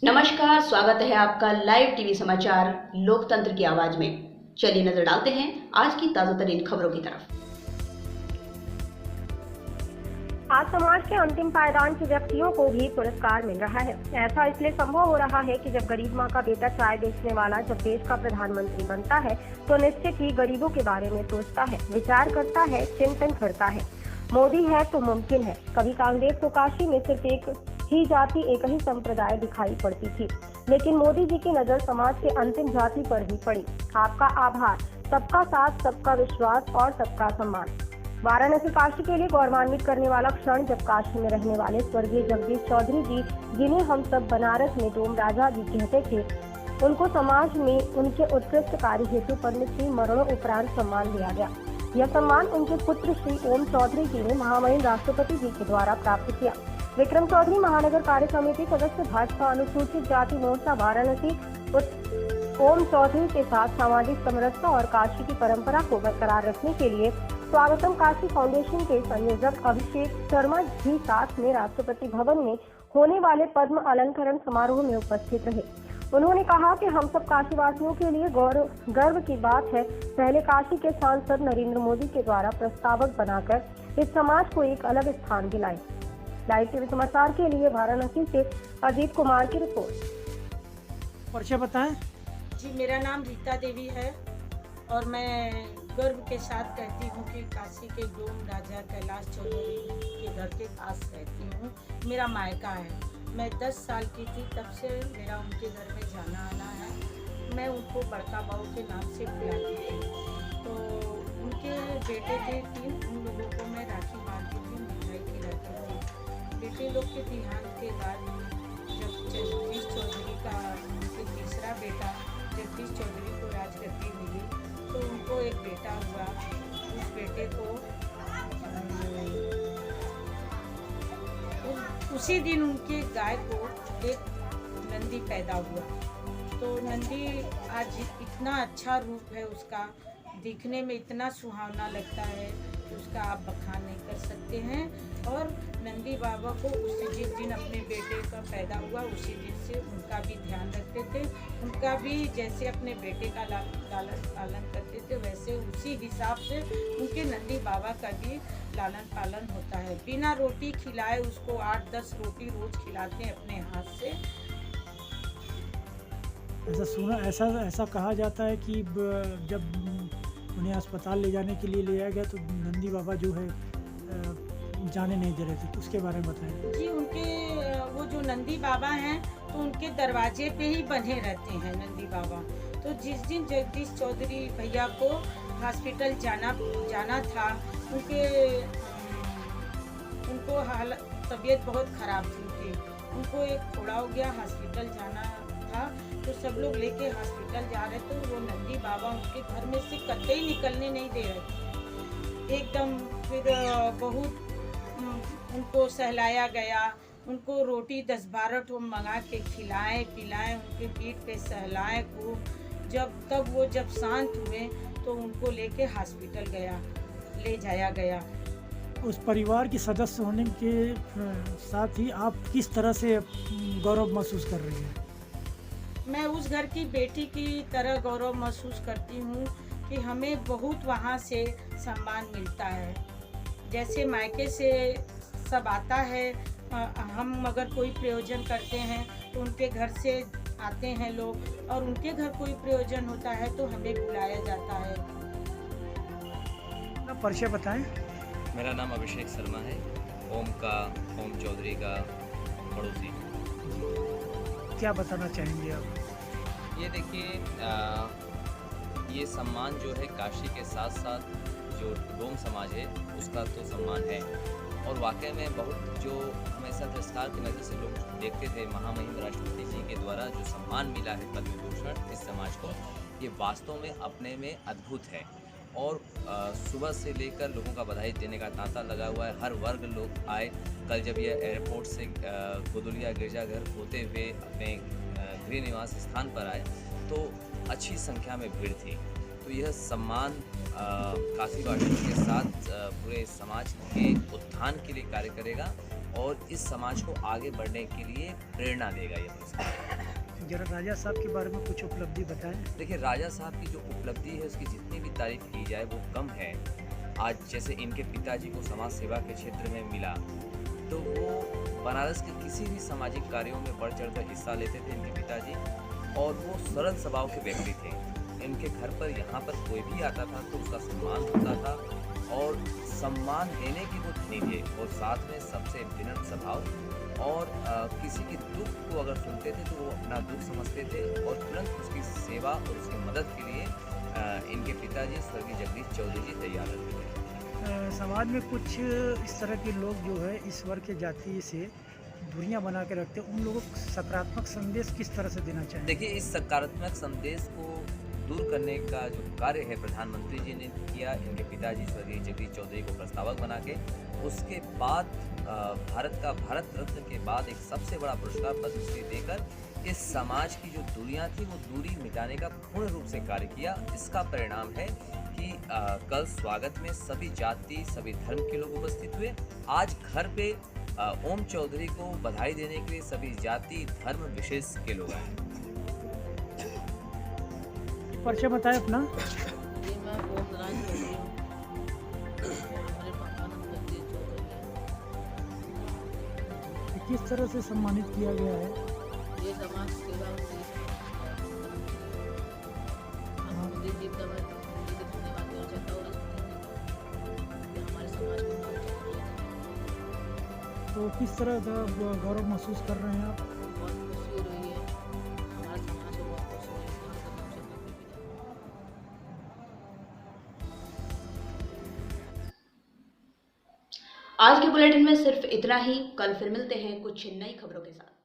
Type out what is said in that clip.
नमस्कार, स्वागत है आपका लाइव टीवी समाचार लोकतंत्र की आवाज में। चलिए नजर डालते हैं आज की ताजातरीन खबरों की तरफ। आज समाज के अंतिम पायदान के व्यक्तियों को भी पुरस्कार मिल रहा है। ऐसा इसलिए संभव हो रहा है कि जब गरीब माँ का बेटा चाय बेचने वाला जब देश का प्रधानमंत्री बनता है तो निश्चित ही गरीबों के बारे में सोचता है, विचार करता है, चिंतन करता है। मोदी है तो मुमकिन है। कभी कांग्रेस को काशी में सिर्फ एक ही जाति, एक ही संप्रदाय दिखाई पड़ती थी, लेकिन मोदी जी की नजर समाज के अंतिम जाति पर ही पड़ी। आपका आभार, सबका साथ, सबका विश्वास और सबका सम्मान। वाराणसी काशी के लिए गौरवान्वित करने वाला क्षण जब काशी में रहने वाले स्वर्गीय जगदीश चौधरी जी, जिन्हें हम सब बनारस में डोम राजा जी कहते थे, उनको समाज में उनके उत्कृष्ट कार्य हेतु पद्मश्री मरणोपरांत सम्मान दिया गया। यह सम्मान उनके पुत्र श्री ओम चौधरी जी ने महामहिम राष्ट्रपति जी के द्वारा प्राप्त किया। विक्रम चौधरी महानगर कार्य समिति सदस्य, भाजपा अनुसूचित जाति मोर्चा वाराणसी। ओम चौधरी के साथ सामाजिक समरसता और काशी की परंपरा को बरकरार रखने के लिए स्वागतम काशी फाउंडेशन के संयोजक अभिषेक शर्मा जी साथ में राष्ट्रपति भवन में होने वाले पद्म अलंकरण समारोह में उपस्थित रहे। उन्होंने कहा कि हम सब काशीवासियों के लिए गर्व की बात है, पहले काशी के सांसद नरेंद्र मोदी के द्वारा प्रस्तावक बनाकर इस समाज को एक अलग स्थान दिलाए। लाइव टीवी समाचार के लिए वाराणसी से अजीत कुमार की रिपोर्ट। परिचय बताएं। जी, मेरा नाम रीता देवी है और मैं गर्व के साथ कहती हूँ कि काशी के डोम राजा कैलाश चौधरी के घर के पास रहती हूँ। मेरा मायका है। मैं 10 साल की थी तब से मेरा उनके घर में जाना आना है। मैं उनको बड़का बाबू के नाम से बुलाती थी। तो उनके बेटे थे 3, उन लोगों को मैं राखी बांधती थी, मिठाई खिलाती थी। बेटे लोग के देहांत के बाद जब जगदीश चौधरी का उनके तीसरा बेटा जगदीश चौधरी को राजगद्दी मिली तो उनको एक बेटा हुआ। उस बेटे को उसी दिन उनके गाय को एक नंदी पैदा हुआ। तो नंदी आज इतना अच्छा रूप है उसका, दिखने में इतना सुहावना लगता है कि उसका आप बखान नहीं कर सकते हैं। और नंदी बाबा को जिस दिन अपने बेटे का पैदा हुआ उसी दिन से उनका भी ध्यान रखते थे। उनका भी जैसे अपने बेटे का लालन पालन करते थे वैसे उसी हिसाब से उनके नंदी बाबा का भी लालन पालन होता है। बिना रोटी खिलाए उसको 8-10 रोटी रोज खिलाते हैं अपने हाथ से। ऐसा कहा जाता है कि जब उन्हें अस्पताल ले जाने के लिए ले जाया गया तो नंदी बाबा जो है जाने नहीं दे रहे थे, उसके बारे में बताएं। जी, उनके वो जो नंदी बाबा हैं तो उनके दरवाजे पे ही बंधे रहते हैं नंदी बाबा। तो जिस दिन जगदीश चौधरी भैया को हॉस्पिटल जाना था, उनको तबीयत बहुत ख़राब थी उनको एक फोड़ा हो गया, हॉस्पिटल जाना था। तो सब लोग लेके हॉस्पिटल जा रहे थे, वो नंदी बाबा उनके घर में से कतई निकलने नहीं दे रहे थे एकदम। फिर बहुत उनको सहलाया गया, उनको रोटी 10-12 ठो मंगा के खिलाएं पिलाएं, उनके पीठ पे सहलाएं खूब। तब वो जब शांत हुए तो उनको लेके हॉस्पिटल ले जाया गया। उस परिवार के सदस्य होने के साथ ही आप किस तरह से गौरव महसूस कर रही हैं? मैं उस घर की बेटी की तरह गौरव महसूस करती हूँ कि हमें बहुत वहाँ से सम्मान मिलता है। जैसे मायके से सब आता है, हम अगर कोई प्रयोजन करते हैं तो उनके घर से आते हैं लोग, और उनके घर कोई प्रयोजन होता है तो हमें बुलाया जाता है। परिचय बताएं। मेरा नाम अभिषेक शर्मा है, ओम चौधरी का पड़ोसी। क्या बताना चाहेंगे आप? ये देखिए, ये सम्मान जो है काशी के साथ साथ जो डोम समाज है उसका तो सम्मान है। और वाकई में बहुत जो हमेशा तिरस्कार की नज़र से लोग देखते थे, महामहिम राष्ट्रपति जी के द्वारा जो सम्मान मिला है पद्म भूषण इस समाज को, ये वास्तव में अपने में अद्भुत है। और सुबह से लेकर लोगों का बधाई देने का तांता लगा हुआ है, हर वर्ग लोग आए। कल जब यह एयरपोर्ट से गोदुलिया गिरजाघर होते हुए अपने गृह निवास स्थान पर आए तो अच्छी संख्या में भीड़ थी। तो यह सम्मान काशीवासियों के साथ पूरे समाज के उत्थान के लिए कार्य करेगा और इस समाज को आगे बढ़ने के लिए प्रेरणा देगा ये पुरस्कार। जरा राजा साहब के बारे में कुछ उपलब्धि बताएं। देखिए, राजा साहब की जो उपलब्धि है उसकी जितनी भी तारीफ की जाए वो कम है। आज जैसे इनके पिताजी को समाज सेवा के क्षेत्र में मिला, तो वो बनारस के किसी भी सामाजिक कार्यों में बढ़ चढ़कर हिस्सा लेते थे इनके पिताजी, और वो सरल स्वभाव के व्यक्ति थे। इनके घर पर यहाँ पर कोई भी आता था तो उसका सम्मान होता था, और सम्मान देने की वो धनी थे, और साथ में सबसे विनम्र स्वभाव, और किसी के दुख को अगर सुनते थे तो वो अपना दुख समझते थे और तुरंत उसकी सेवा और उसकी मदद के लिए इनके पिताजी स्वर्गीय जगदीश चौधरी जी तैयार रहते थे। समाज में कुछ इस तरह के लोग जो है इस वर्ग के जाति से दूरियां बना के रखते हैं, उन लोगों को सकारात्मक संदेश किस तरह से देना चाहिए? देखिए, इस सकारात्मक संदेश को दूर करने का जो कार्य है प्रधानमंत्री जी ने किया, इनके पिताजी स्वर्गीय जगदीश चौधरी को प्रस्तावक बना के, उसके बाद भारत रत्न के बाद एक सबसे बड़ा पुरस्कार पद्मश्री देकर इस समाज की जो दूरियां थी वो दूरी मिटाने का पूर्ण रूप से कार्य किया। इसका परिणाम है कि कल स्वागत में सभी जाति सभी धर्म के लोग उपस्थित हुए। आज घर पे ओम चौधरी को बधाई देने के लिए सभी जाति धर्म विशेष के लोग आए। परिचय बताएं अपना। जी, मैं ओम राज चौधरी हूँ। हमारे पापा नाम जगदीश चौधरी है। किस तरह से सम्मानित किया गया है? ये समाज सेवा होती है। मोदी जी का मैं मोदी के धन्यवाद देना चाहता हूँ कि हमारे समाज को नाम चाहिए। तो किस तरह का गौरव महसूस कर रहे हैं आप? बहुत खुशी हो रही है, हमारे समाज को बहुत खुशी हो रही है। आज के बुलेटिन में सिर्फ इतना ही। कल फिर मिलते हैं कुछ नई खबरों के साथ।